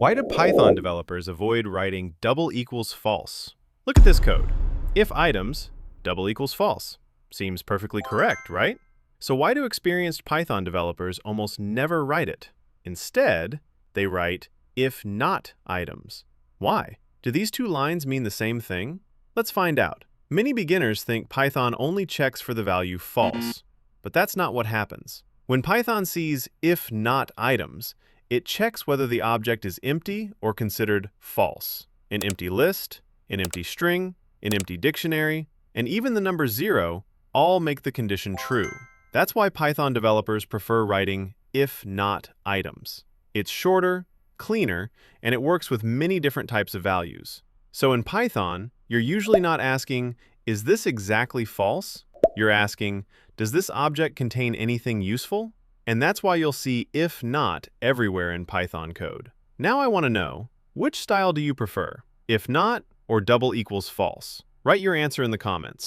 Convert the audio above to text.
Why do Python developers avoid writing double equals false? Look at this code. If items, double equals false. Seems perfectly correct, right? So why do experienced Python developers almost never write it? Instead, they write if not items. Why? Do these two lines mean the same thing? Let's find out. Many beginners think Python only checks for the value false, but that's not what happens. When Python sees if not items, it checks whether the object is empty or considered false. An empty list, an empty string, an empty dictionary, and even the number 0 all make the condition true. That's why Python developers prefer writing if not items. It's shorter, cleaner, and it works with many different types of values. So in Python, you're usually not asking, is this exactly false? You're asking, does this object contain anything useful? And that's why you'll see if not everywhere in Python code. Now I want to know, which style do you prefer? If not or double equals false? Write your answer in the comments.